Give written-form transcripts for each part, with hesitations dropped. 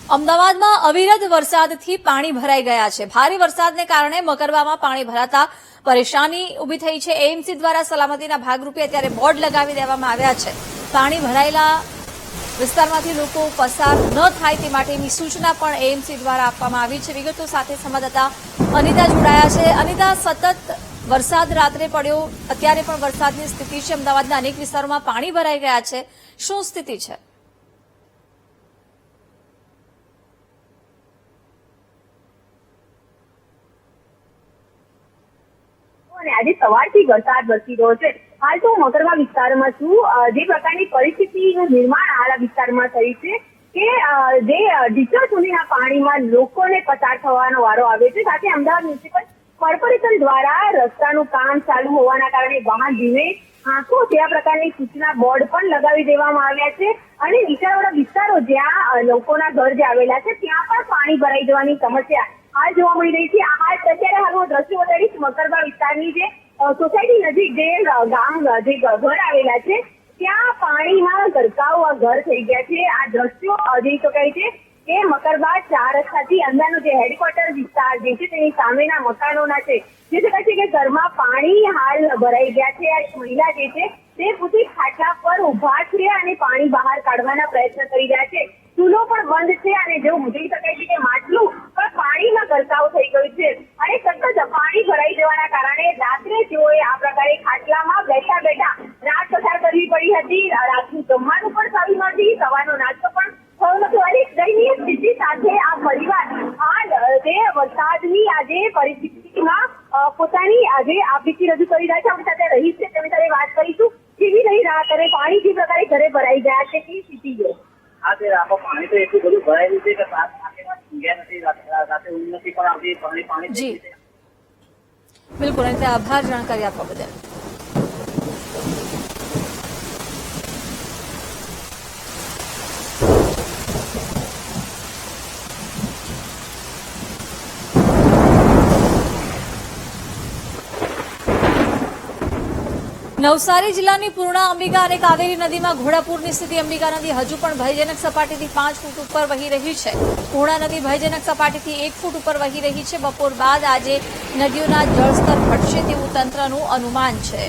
અમદાવાદમાં અવિરત વરસાદથી પાણી ભરાઈ ગયા છે। ભારે વરસાદને કારણે મકરવામાં પાણી ભરાતા પરેશાની ઊભી થઈ છે। એએમસી દ્વારા સલામતીના ભાગરૂપે અત્યારે બોર્ડ લગાવી દેવામાં આવ્યા છે। પાણી ભરાયેલા વિસ્તારમાંથી લોકો પસાર ન થાય તે માટેની સૂચના પણ એએમસી દ્વારા આપવામાં આવી છે। વિગતો સાથે સંવાદદાતા અનિતા જોડાયા છે। અનિતા, સતત વરસાદ રાત્રે પડ્યો, અત્યારે પણ વરસાદની સ્થિતિ છે। અમદાવાદના અનેક વિસ્તારોમાં પાણી ભરાઈ ગયા છે, શું સ્થિતિ છે? આજે સવારથી વરસાદ વરસી રહ્યો છે। હાલ તો મકરવા વિસ્તારમાં છું। જે પ્રકારની પરિસ્થિતિનું નિર્માણ હાલ આ વિસ્તારમાં થયું છે કે જે ઢીચણ સુધીના પાણીમાં લોકોને પસાર થવાનો વારો આવે છે। સાથે અમદાવાદ મ્યુનિસિપલ કોર્પોરેશન દ્વારા રસ્તાનું કામ ચાલુ હોવાના કારણે વાહન ધીમે આંખો તેવા પ્રકારની સૂચના બોર્ડ પણ લગાવી દેવામાં આવ્યા છે અને નીચાણવાળા વિસ્તારો જ્યાં લોકોના ઘર જે આવેલા છે ત્યાં પણ પાણી ભરાઈ જવાની સમસ્યા હાલ જોવા મળી રહી છે। અત્યારે હાલમાં દ્રશ્યો બતાવીશ મકરવા વિસ્તારની જે સોસાયટી નજીક જે ગામ જે ઘર આવેલા છે ત્યાં પાણીમાં ગરકાવ ઘર થઈ ગયા છે। આ દ્રશ્યો જોઈ શકાય છે કે મકરવા 4 રસ્તાથી અંદરનો જે હેડક્વાર્ટર વિસ્તાર જે છે તેની સામેના મકાનોના છે। જે શકાય છે કે ઘરમાં પાણી હાલ ભરાઈ ગયા છે। આ એક મહિલા જે છે તે પૂરી ખાટલા પર ઉભા છે અને પાણી બહાર કાઢવાના પ્રયત્ન કરી રહ્યા છે। ચૂલો પણ બંધ છે અને જેવું જોઈ શકાય છે કે માટલું પણ પાણીમાં ગરકાવ થઈ ગયું છે અને સતત પાણી ભરાઈ જવાના કારણે રાત્રે તેઓએ આ પ્રકારે ખાટલામાં બેઠા બેઠા રાત પસાર કરવી પડી હતી। રાતનું જમવાનું પણ સારું નથી, સવારનો નાસ્તો પણ થયો નથી અને દયનીય સ્થિતિ સાથે આ પરિવાર હાલ જે વરસાદની આજે પરિસ્થિતિમાં પોતાની આજે આપવીતી રજૂ કરી રહ્યા છે। આપણી સાથે રહી છે તેની સાથે વાત કરીશું। કેવી રહી રાહત અને પાણી જે પ્રકારે ઘરે ભરાઈ ગયા છે કેવી સ્થિતિ છે? આજે આખો પાણી તો એટલું બધું ભરાયેલું છે કે ઊંઘ્યા નથી, રાતે ઊંઘ નથી પણ આવતી પાણી જી બિલકુલ, અને આભાર જાણકારી આપવા બદલ। નવસારી જિલ્લાની પૂર્ણા, અંબિકા અને કાવેરી નદીમાં ઘોડાપૂરની સ્થિતિ। અંબિકા નદી હજુ પણ ભયજનક સપાટીથી 5 ફૂટ ઉપર વહી રહી છે। પૂર્ણા નદી ભયજનક સપાટીથી 1 ફૂટ ઉપર વહી રહી છે। બપોર બાદ આજે નદીઓના જળસ્તર ઘટશે તેવું તંત્રનું અનુમાન છે।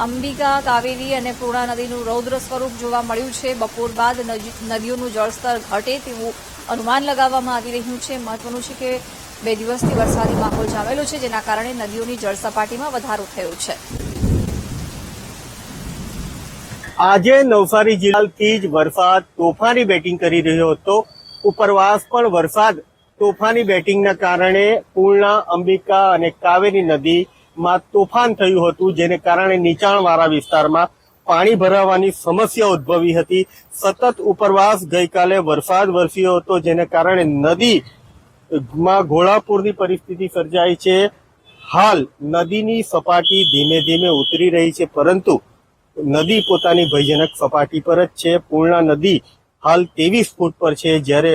અંબિકા, કાવેરી અને પૂર્ણા નદીનું રૌદ્ર સ્વરૂપ જોવા મળ્યું છે। બપોર બાદ નદીઓનું જળસ્તર ઘટે તેવું અનુમાન લગાવવામાં આવી રહ્યું છે। મહત્વનું છે કે 2 દિવસથી વરસાદી માહોલ જામેલો છે, જેના કારણે નદીઓની જળસપાટીમાં વધારો થયો છે। આજે નવસારી જિલ્લાથી જ વરસાદ તોફાની બેટિંગ કરી રહ્યો હતો। ઉપરવાસ પણ વરસાદ તોફાની બેટિંગના કારણે પૂર્ણા, અંબિકા અને કાવેરી નદીમાં તોફાન થયું હતું, જેને કારણે નીચાણવાળા વિસ્તારમાં પાણી ભરાવાની સમસ્યા ઉદ્ભવી હતી। સતત ઉપરવાસ ગઈકાલે વરસાદ વરસ્યો હતો, જેને કારણે નદીમાં ઘોડાપૂરની પરિસ્થિતિ સર્જાઈ છે। હાલ નદીની સપાટી ધીમે ધીમે ઉતરી રહી છે, પરંતુ નદી પોતાની ભયજનક સપાટી પર જ છે। પૂર્ણા નદી હાલ 23 ફૂટ પર છે, જ્યારે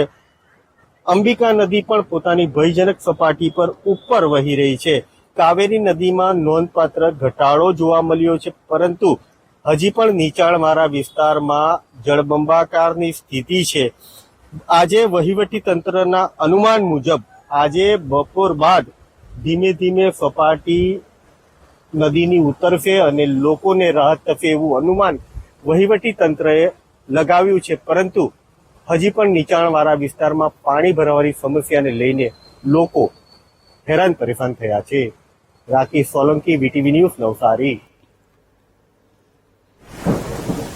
અંબિકા નદી પણ પોતાની ભયજનક સપાટી પર ઉપર વહી રહી છે। કાવેરી નદીમાં નોંધપાત્ર ઘટાડો જોવા મળ્યો છે, પરંતુ હજી પણ નીચાણવાળા વિસ્તારમાં જળબંબાકારની સ્થિતિ છે। આજે વહીવટી તંત્રના અનુમાન મુજબ આજે બપોર બાદ ધીમે ધીમે સપાટી નદીની ઉતરશે અને લોકોને રાહત થશે એવું અનુમાન વહીવટી તંત્રએ લગાવ્યું છે, પરંતુ હજી પણ નીચાણવાળા વિસ્તારમાં પાણી ભરાવાની સમસ્યાને લઈને લોકો હેરાન પરેશાન થયા છે। Rakesh Solanki, VTV news, Navsari.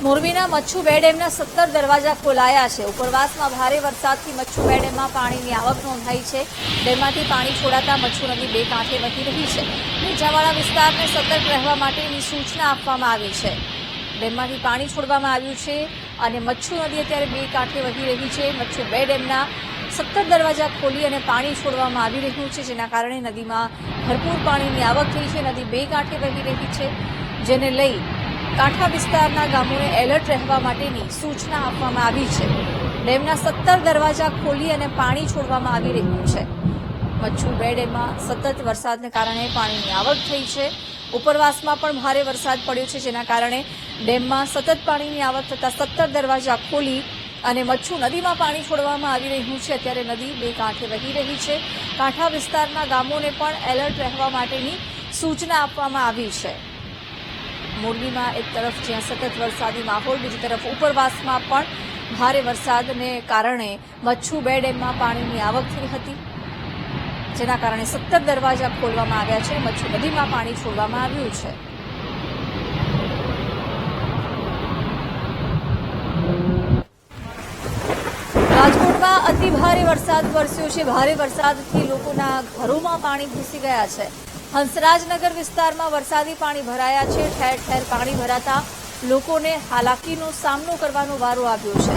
મોરબીના મચ્છુ 2 ડેમના 17 દરવાજા ખોલાયા છે। ઉપરવાસમાં ભારે વરસાદથી મચ્છુ 2 ડેમમાં પાણીની આવક નોંધાઈ છે। ડેમમાંથી પાણી છોડાતા મચ્છુ નદી 2 કાંઠે વહી રહી છે। નીચાણવાળા વિસ્તારને સતર્ક રહેવા માટેની સૂચના આપવામાં આવી છે। ડેમમાંથી પાણી છોડવામાં આવ્યું છે અને મચ્છુ નદી અત્યારે 2 કાંઠે વહી રહી છે। મચ્છુ 2 ડેમના 17 દરવાજા ખોલી અને પાણી છોડવામાં આવી રહ્યું છે, જેના કારણે નદીમાં ભરપૂર પાણીની આવક થઈ છે। નદી 2 કાંઠે વહી રહી છે, જેને લઈ કાંઠા વિસ્તારના ગામોને એલર્ટ રહેવા માટેની સૂચના આપવામાં આવી છે। ડેમના 17 દરવાજા ખોલી અને પાણી છોડવામાં આવી રહ્યું છે। મચ્છુ 2 ડેમમાં સતત વરસાદને કારણે પાણીની આવક થઈ છે। ઉપરવાસમાં પણ ભારે વરસાદ પડ્યો છે, જેના કારણે ડેમમાં સતત પાણીની આવક થતાં 17 દરવાજા ખોલી અને મચ્છુ નદીમાં પાણી છોડવામાં આવી રહ્યું છે. અત્યારે નદી બે કાંઠે વહી રહી છે. કાંઠા વિસ્તારના ગામોને પણ એલર્ટ રહેવા માટેની સૂચના આપવામાં આવી છે. મોરબીમાં એક તરફ જ્યાં સતત વરસાદી માહોલ, બીજી તરફ ઉપરવાસમાં પણ ભારે વરસાદને કારણે મચ્છુ 2 ડેમમાં પાણીની આવક થઈ હતી, જેના કારણે 17 દરવાજા ખોલવામાં આવ્યા છે. મચ્છુ નદીમાં પાણી છોડવામાં આવ્યું છે. રાજકોટમાં અતિ ભારે વરસાદ વરસ્યો છે. ભારે વરસાદથી લોકોના ઘરોમાં પાણી ઘૂસી ગયા છે. હંસરાજનગર વિસ્તારમાં વરસાદી પાણી ભરાયા છે. ઠેર ઠેર પાણી ભરાતા લોકોને હાલાકીનો સામનો કરવાનો વારો આવ્યો છે.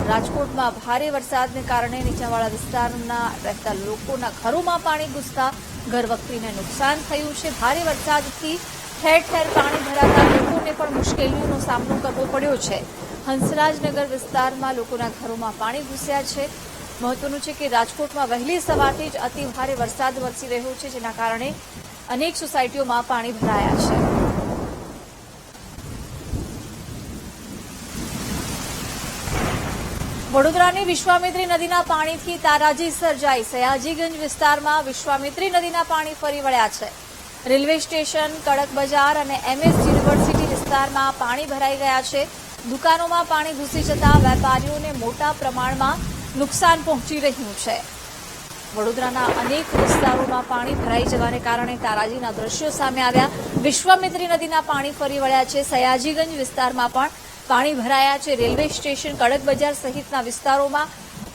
રાજકોટમાં ભારે વરસાદને કારણે નીચાણવાળા વિસ્તારના રહેતા લોકોના ઘરોમાં પાણી ઘૂસતા ઘરવખરીને નુકસાન થયું છે. ભારે વરસાદથી ઠેર ઠેર પાણી ભરાતા લોકોને પણ મુશ્કેલીઓનો સામનો કરવો પડ્યો છે. હંસરાજનગર વિસ્તારમાં લોકોના ઘરોમાં પાણી ઘૂસ્યા છે. મહત્વનું છે કે રાજકોટમાં વહેલી સવારથી જ અતિ ભારે વરસાદ વરસી રહ્યો છે, જેના કારણે અનેક સોસાયટીઓમાં પાણી ભરાયા છે. વડોદરાની વિશ્વામિત્રી નદીના પાણીથી તારાજી સર્જાઈ. સયાજીગંજ વિસ્તારમાં વિશ્વામિત્રી નદીના પાણી ફરી વળ્યા છે. રેલવે સ્ટેશન, કડક બજાર અને MS યુનિવર્સિટી વિસ્તારમાં પાણી ભરાઈ ગયા છે. દુકાનોમાં પાણી ઘૂસી જતા વેપારીઓને મોટા પ્રમાણમાં નુકસાન પહોંચી રહ્યું છે. વડોદરાના અનેક વિસ્તારોમાં પાણી ભરાઈ જવાને કારણે તારાજીના દ્રશ્યો સામે આવ્યા. વિશ્વામિત્રી નદીના પાણી ફરી વળ્યા છે. સયાજીગંજ વિસ્તારમાં પણ પાણી ભરાયા છે. રેલવે સ્ટેશન, કડક બજાર સહિતના વિસ્તારોમાં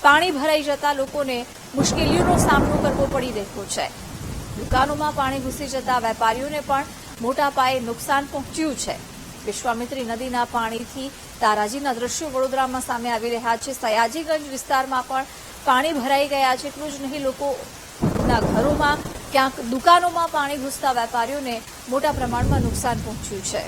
પાણી ભરાઈ જતા લોકોને મુશ્કેલીઓનો સામનો કરવો પડી રહ્યો છે. દુકાનોમાં પાણી ઘૂસી જતા વેપારીઓને પણ મોટા પાયે નુકસાન પહોંચ્યું છે. વિશ્વામિત્રી નદીના પાણીથી તારાજીના દ્રશ્યો વડોદરામાં સામે આવી રહ્યા છે. સયાજીગંજ વિસ્તારમાં પણ પાણી ભરાઈ ગયા છે. એટલું જ નહીં, લોકોના ઘરોમાં ક્યાંક દુકાનોમાં પાણી ઘૂસતા વેપારીઓને મોટા પ્રમાણમાં નુકસાન પહોંચ્યું છે.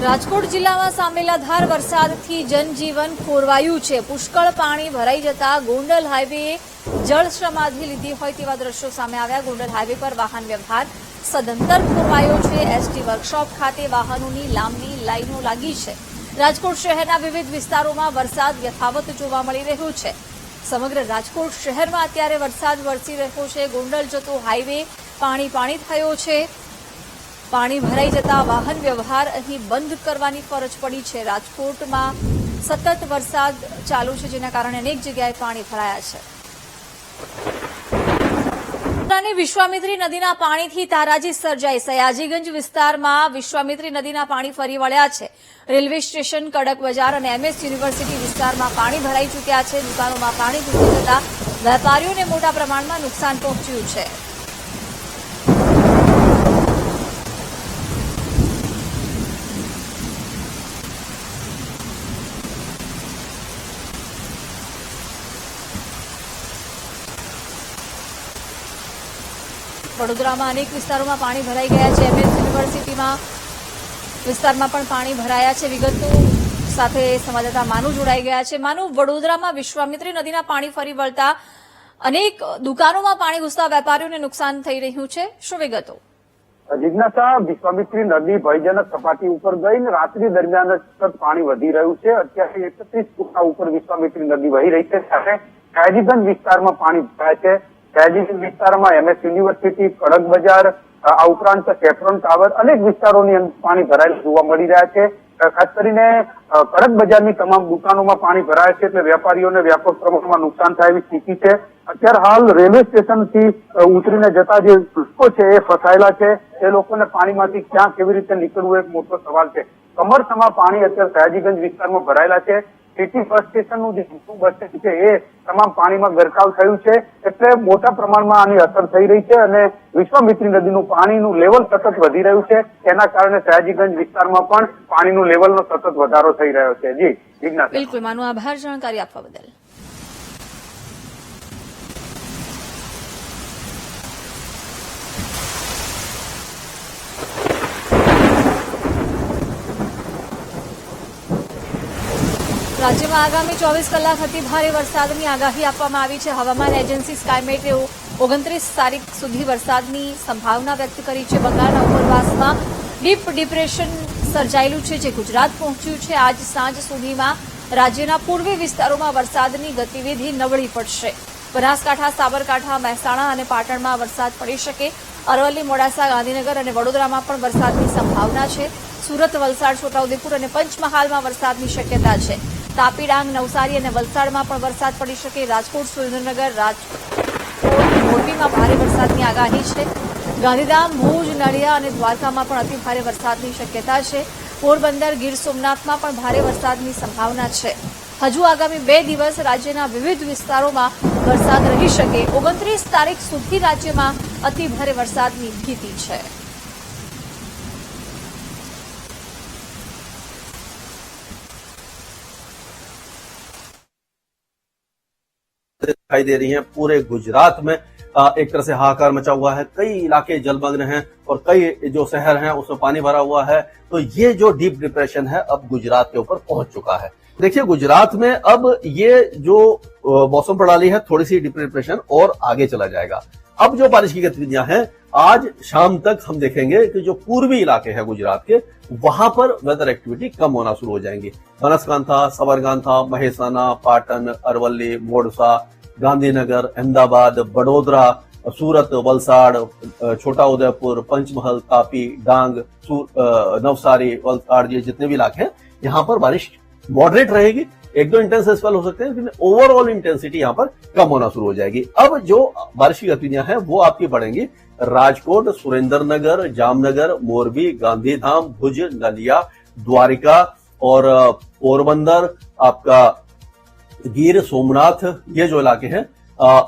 રાજકોટ જિલ્લામાં સામેલાધાર વરસાદથી જનજીવન ખોરવાયું છે. પુષ્કળ પાણી ભરાઈ જતા ગોંડલ હાઈવે જળ સમાધિ લીધી હોય તેવા દ્રશ્યો સામે આવ્યા. ગોંડલ હાઈવે પર વાહન વ્યવહાર સદંતર ખોરવાયો છે. એસટી વર્કશોપ ખાતે વાહનોની લાંબી લાઈનો લાગી છે. રાજકોટ શહેરના વિવિધ વિસ્તારોમાં વરસાદ યથાવત જોવા મળી રહ્યો છે. સમગ્ર રાજકોટ શહેરમાં અત્યારે વરસાદ વરસી રહ્યો છે. ગોંડલ જતો હાઈવે પાણી થયો છે. પાણી ભરાઈ જતા વાહન વ્યવહાર અહીં બંધ કરવાની ફરજ પડી છે. રાજકોટમાં સતત વરસાદ ચાલુ છે, જેના કારણે અનેક જગ્યાએ પાણી ભરાયા છે. વિશ્વામિત્રી નદીના પાણીથી તારાજી સર્જાઈ. સયાજીગંજ વિસ્તારમાં વિશ્વામિત્રી નદીના પાણી ફરી વળ્યા છે. રેલવે સ્ટેશન, કડક બજાર અને MS યુનિવર્સિટી વિસ્તારમાં પાણી ભરાઈ ચૂક્યા છે. દુકાનોમાં પાણી ઘૂસી જતા વેપારીઓને મોટા પ્રમાણમાં નુકસાન પહોંચ્યું છે. વડોદરામાં અનેક વિસ્તારોમાં પાણી ભરાઈ ગયા છે. MS યુનિવર્સિટીમાં વિસ્તારમાં પણ પાણી ભરાયા છે. વિગતો સાથે સંવાદદાતા માનુ જોડાઈ ગયા છે. માનુ, વડોદરામાં વિશ્વામિત્રી નદીના પાણી ફરી વળતા અનેક દુકાનોમાં પાણી ઘૂસતા વેપારીઓને નુકસાન થઈ રહ્યું છે. શું વિગતો? જિજ્ઞાસા, વિશ્વામિત્રી નદી ભયજનક સપાટી ઉપર ગઈ ને રાત્રિ દરમિયાન સતત પાણી વધી રહ્યું છે. અત્યારે 31 ફૂટ ઉપર વિશ્વામિત્રી નદી વહી રહી છે. સાથે સયાજીગંજ વિસ્તારમાં પાણી ભરાય છે. સયાજીગંજ વિસ્તારમાં MS યુનિવર્સિટી, કડક બજાર, આ ઉપરાંત સેફ્રોન ટાવર અનેક વિસ્તારોની અંદર પાણી ભરાયેલું જોવા મળી રહ્યા છે. ખાસ કરીને કડક બજારની તમામ દુકાનોમાં પાણી ભરાય છે, એટલે વેપારીઓને વ્યાપક પ્રમાણમાં નુકસાન થાય એવી સ્થિતિ છે. અત્યારે હાલ રેલવે સ્ટેશનથી ઉતરીને જતા જે લોકો છે એ ફસાયેલા છે. એ લોકોને પાણીમાંથી ક્યાં કેવી રીતે નીકળવું એક મોટો સવાલ છે. કમરસમા પાણી અત્યારે સયાજીગંજ વિસ્તારમાં ભરાયેલા છે. સિટી બસ સ્ટેશનનું જે બસ સ્ટેશન છે એ તમામ પાણીમાં ગરકાવ થયું છે, એટલે મોટા પ્રમાણમાં આની અસર થઈ રહી છે અને વિશ્વામિત્રી નદીનું પાણીનું લેવલ સતત વધી રહ્યું છે. તેના કારણે સયાજીગંજ વિસ્તારમાં પણ પાણીનું લેવલનો સતત વધારો થઈ રહ્યો છે. જી જિજ્ઞાસા. બિલકુલ માનુ, આભાર જાણકારી આપવા બદલ. રાજ્યમાં આગામી 24 કલાક અતિ ભારે વરસાદની આગાહી આપવામાં આવી છે. હવામાન એજન્સી સ્કાયમેટે 29 તારીખ સુધી વરસાદની સંભાવના વ્યક્ત કરી છે. બંગાળના ઉપરવાસમાં ડીપ ડિપ્રેશન સર્જાયેલું છે, જે ગુજરાત પહોંચ્યું છે. આજ સાંજ સુધીમાં રાજ્યના પૂર્વી વિસ્તારોમાં વરસાદની ગતિવિધિ નબળી પડશે. બનાસકાંઠા, સાબરકાંઠા, મહેસાણા અને પાટણમાં વરસાદ પડી શકે. અરવલ્લી, મોડાસા, ગાંધીનગર અને વડોદરામાં પણ વરસાદની સંભાવના છે. સુરત, વલસાડ, છોટાઉદેપુર અને પંચમહાલમાં વરસાદની શક્યતા છે. તાપી, ડાંગ, નવસારી અને વલસાડમાં પણ વરસાદ પડી શકે. રાજકોટ, સુરેન્દ્રનગર, મોરબીમાં ભારે વરસાદની આગાહી છે. ગાંધીધામ, ભુજ, નડિયા અને દ્વારકામાં પણ અતિ ભારે વરસાદની શક્યતા છે. પોરબંદર, ગીર સોમનાથમાં પણ ભારે વરસાદની સંભાવના છે. હજુ આગામી 2 દિવસ રાજ્યના વિવિધ વિસ્તારોમાં વરસાદ રહી શકે. 29 તારીખ સુધી રાજ્યમાં અતિ ભારે વરસાદની ભીતિ છે. दिखाई दे रही हैं। पूरे गुजरात में एक तरह से हाहाकार मचा हुआ है। कई इलाके जलमग्न हैं और कई जो शहर हैं उसमें पानी भरा हुआ है। तो ये जो डीप डिप्रेशन है अब गुजरात के ऊपर पहुंच चुका है। देखिए, गुजरात में अब ये जो मौसम प्रणाली है, थोड़ी सी डीप डिप्रेशन और आगे चला जाएगा। अब जो बारिश की गतिविधियां हैं, आज शाम तक हम देखेंगे कि जो पूर्वी इलाके हैं गुजरात के, वहां पर वेदर एक्टिविटी कम होना शुरू हो जाएंगी। बनासकांठा, साबरकांठा, महेसाना, पाटन, अरवल्ली, मोड़सा, गांधीनगर, अहमदाबाद, बड़ोदरा, सूरत, वलसाड़, छोटा उदयपुर, पंचमहल, तापी, डांग, नवसारी, वलसाड़, ये जितने भी इलाके हैं, यहाँ पर बारिश मॉडरेट रहेगी। 1-2 इंटेंस स्पेल हो सकते हैं, लेकिन ओवरऑल इंटेंसिटी यहाँ पर कम होना शुरू हो जाएगी। अब जो बारिश की गतिविधियां हैं वो आपकी बढ़ेंगी। राजकोट, सुरेंद्रनगर, जामनगर, मोरबी, गांधीधाम, भुज, नलिया, द्वारिका और पोरबंदर, आपका गिर सोमनाथ, ये जो इलाके हैं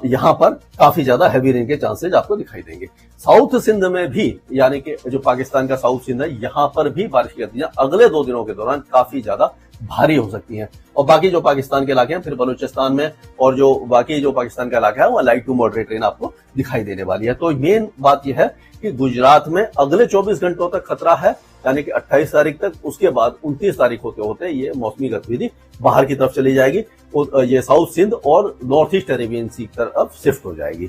यहाँ पर काफी ज्यादा हैवी रेन के चांसेज आपको दिखाई देंगे। साउथ सिंध में भी, यानी कि जो पाकिस्तान का साउथ सिंध है, यहाँ पर भी बारिश की गतिविधियां अगले 2 दिनों के दौरान काफी ज्यादा भारी हो सकती हैं। और बाकी जो पाकिस्तान के इलाके हैं, फिर बलूचिस्तान में और जो बाकी जो पाकिस्तान का इलाका है, वह लाइट टू मॉडरेट रेन आपको दिखाई देने वाली है। तो मेन बात यह है कि गुजरात में अगले 24 घंटों तक खतरा है, यानी कि 28 तारीख तक। उसके बाद 29 तारीख होते होते ये मौसमी गतिविधि बाहर की तरफ चली जाएगी और ये साउथ सिंध और नॉर्थ ईस्ट अरेबियन सी की तरफ शिफ्ट हो जाएगी।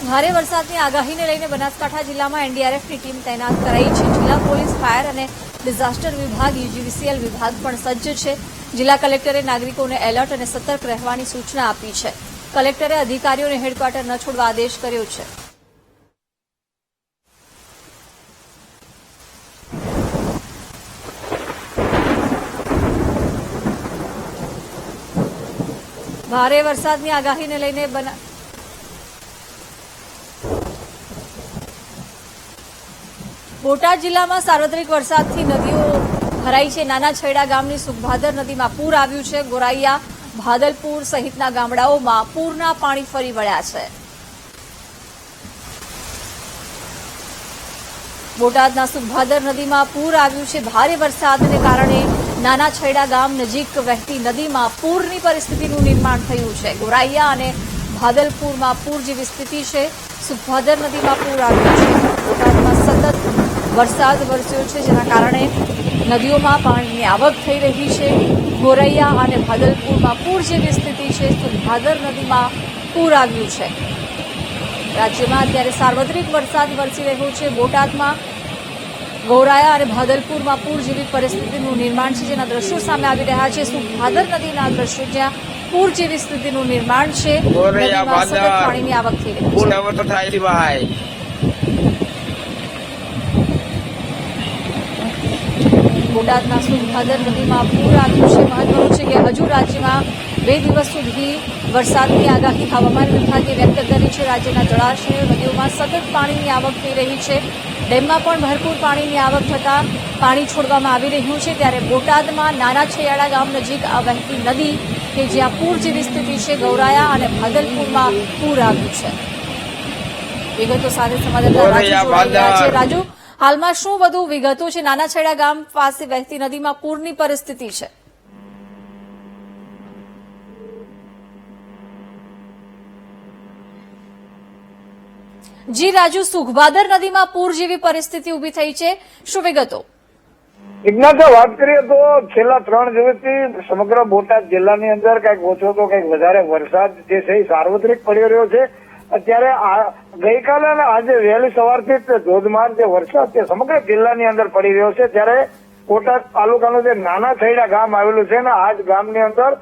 ભારે વરસાદની આગાહીને લઈને બનાસકાંઠા જિલ્લામાં એનડીઆરએફની ટીમ તૈનાત કરાઈ છે. જિલ્લા પોલીસ, ફાયર અને ડિઝાસ્ટર વિભાગ, યુજીવીસીએલ વિભાગ પણ સજ્જ છે. જિલ્લા કલેક્ટરે નાગરિકોને એલર્ટ અને સતર્ક રહેવાની સૂચના આપી છે. કલેક્ટરે અધિકારીઓને હેડક્વાર્ટર ન છોડવા આદેશ કર્યો છે. ભારે વરસાદની આગાહીને લઈને બોટાદ જિલ્લામાં સાર્વત્રિક વરસાદથી નદીઓ ભરાઈ છે. નાના છેડા ગામની સુખભાદર નદીમાં પૂર આવ્યું છે. ગોરાઈયા, ભાદલપુર સહિતના ગામડાઓમાં પૂરના પાણી ફરી વળ્યા છે. બોટાદના સુખભાદર નદીમાં પૂર આવ્યું છે. ભારે વરસાદને કારણે નાના છેડા ગામ નજીક વહેતી નદીમાં પૂરની પરિસ્થિતિનું નિર્માણ થયું છે. ગોરાઈયા અને ભાદલપુરમાં પૂર જેવી સ્થિતિ છે. સુખભાદર નદીમાં પૂર આવ્યું છે. બોટાદમાં સતત વરસાદ વરસ્યો છે, જેના કારણે નદીઓમાં પાણીની આવક થઈ રહી છે. ગોરૈયા અને ભાદલપુરમાં પૂર જેવી સ્થિતિ છે. સુખભાદર નદીમાં પૂર આવ્યું છે. રાજ્યમાં અત્યારે સાર્વત્રિક વરસાદ વરસી રહ્યો છે. બોટાદમાં ગોરાયા અને ભાદલપુરમાં પૂર જેવી પરિસ્થિતિનું નિર્માણ છે, જેના દ્રશ્યો સામે આવી રહ્યા છે. સુખભાદર નદીના દ્રશ્યો, જ્યાં પૂર જેવી સ્થિતિનું નિર્માણ છે. નદીમાં સતત પાણીની આવક થઈ રહી છે. બોટાદના સુખભાદર નદીમાં પૂર આવ્યું છે. મહત્વનું છે કે હજુ રાજ્યમાં 2 દિવસ સુધી વરસાદની આગાહી હવામાન વિભાગે વ્યક્ત કરી છે. રાજ્યના જળાશયો, નદીઓમાં સતત પાણીની આવક થઈ રહી છે. ડેમમાં પણ ભરપૂર પાણીની આવક થતાં પાણી છોડવામાં આવી રહ્યું છે. ત્યારે બોટાદમાં નાના છેયાડા ગામ નજીક આ વહેતી નદી કે જ્યાં પૂર જેવી સ્થિતિ છે. ગૌરાયા અને ભાદલપુરમાં પૂર આવ્યું છે. વિગતો સાથે સંવાદદાતા રાજુ જોડાઈ રહ્યા છે. રાજુ, હાલમાં શું વધુ વિગતો છે? નાના છેડા ગામ પાસે વહેતી નદીમાં પૂરની પરિસ્થિતિ છે. જી રાજુ, સુખભાદર નદીમાં પૂર જેવી પરિસ્થિતિ ઉભી થઈ છે, શું વિગતો? જિજ્ઞાસા વાત કરીએ તો છેલ્લા 3 દિવસથી સમગ્ર બોટાદ જિલ્લાની અંદર કંઈક ઓછો તો કંઈક વધારે વરસાદ જે છે એ સાર્વત્રિક પડી રહ્યો છે. અત્યારે ગઈકાલે અને આજે વહેલી સવારથી જ ધોધમાર જે વરસાદ છે સમગ્ર જિલ્લાની અંદર પડી રહ્યો છે. ત્યારે બોટાદ તાલુકાનું જે નાના થૈડા ગામ આવેલું છે ને આ જ ગામની અંદર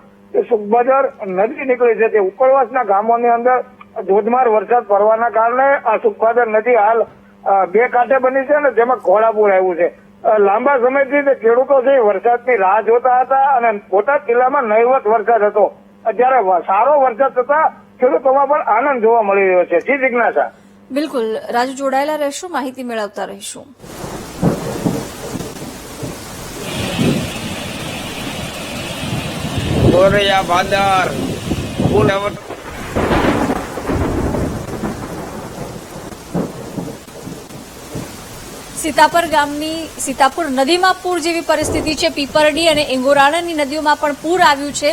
સુખબદર નદી નીકળી છે. તે ઉપરવાસના ગામોની અંદર ધોધમાર વરસાદ પડવાના કારણે આ સુખબદર નદી હાલ 2 કાંઠે બની છે અને જેમાં ઘોડાપુર આવ્યું છે. લાંબા સમયથી ખેડૂતો છે વરસાદની રાહ જોતા હતા અને બોટાદ જિલ્લામાં નહીવત વરસાદ હતો. અત્યારે સારો વરસાદ થતા ખેડૂતોમાં પણ આનંદ જોવા મળી રહ્યો છે. જી જિજ્ઞાસા. બિલકુલ રાજુ, જોડાયેલા રહેશું, માહિતી મેળવતા રહીશું. સીતાપર ગામની સીતાપુર નદીમાં પૂર જેવી પરિસ્થિતિ છે. પીપરડી અને ઇંગોરાણાની નદીઓમાં પણ પૂર આવ્યું છે.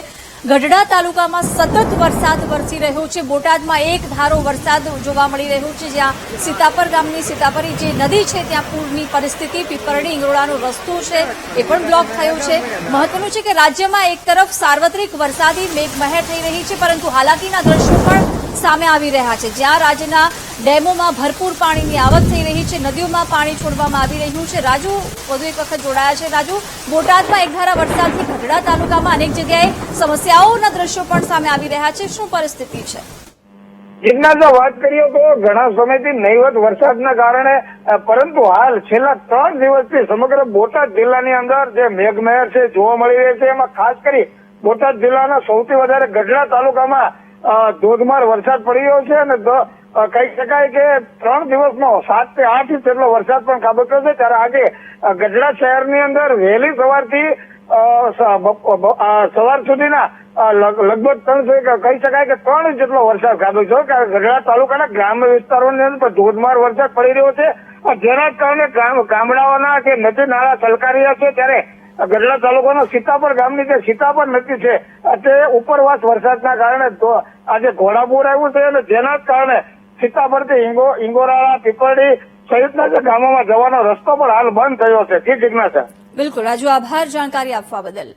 ગઢડા તાલુકામાં સતત વરસાદ વરસી રહ્યો છે. બોટાદમાં એક ધારો વરસાદ જોવા મળી રહ્યો છે, જ્યાં સીતાપર ગામની સીતાપરી જે નદી છે ત્યાં પૂરની પરિસ્થિતિ, પીપરડી ઇંગોરાનો રસ્તો છે એ પણ બ્લોક થયો છે. મહત્વનું છે કે રાજ્યમાં એક તરફ સાર્વત્રિક વરસાદી મેઘમહેર થઈ રહી છે, પરંતુ હાલાકીના દ્રશ્યો પણ સામે આવી રહ્યા છે, જ્યાં રાજ્યના ડેમોમાં ભરપૂર પાણીની આવક થઈ રહી છે, નદીઓમાં પાણી છોડવામાં આવી રહ્યું છે. રાજુ વધુ એક વખત જોડાયા છે. રાજુ, બોટાદમાં એકધારા વરસાદથી ગઢડા તાલુકામાં અનેક જગ્યાએ સમસ્યાઓના દ્રશ્યો પણ સામે આવી રહ્યા છે. શું પરિસ્થિતિ છે? જિજ્ઞાસા વાત કરીએ તો ઘણા સમયથી નહીવત વરસાદના કારણે પરંતુ હાલ છેલ્લા 3 દિવસથી સમગ્ર બોટાદ જિલ્લાની અંદર જે મેઘમહેર છે જોવા મળી રહી છે. એમાં ખાસ કરી બોટાદ જિલ્લાના સૌથી વધારે ગઢડા તાલુકામાં ધોધમાર વરસાદ પડી રહ્યો છે અને કહી શકાય કે 3 દિવસમાં 7 થી 8 ઇંચ જેટલો વરસાદ પણ ખાબક્યો છે. ત્યારે આજે ગઢડા શહેરની અંદર વહેલી સવારથી સવાર સુધીના લગભગ 300 કહી શકાય કે 3 ઇંચ જેટલો વરસાદ ખાબક્યો છે. ગઢડા તાલુકાના ગ્રામ્ય વિસ્તારોની અંદર ધોધમાર વરસાદ પડી રહ્યો છે, જેના કારણે ગામડાઓના જે નદી નાળા છલકાઈ રહ્યા છે. ત્યારે ગઢડા તાલુકાના સીતાપર ગામની જે સીતાપર નદી છે તે ઉપરવાસ વરસાદના કારણે આજે ઘોડાપુર આવ્યું છે અને જેના કારણે સીતાપરથી ઇંગોરાળા, પીપરડી સહિતના જે ગામોમાં જવાનો રસ્તો પણ હાલ બંધ થયો છે. જી જિજ્ઞાસા. બિલકુલ રાજુ, આભાર જાણકારી આપવા બદલ.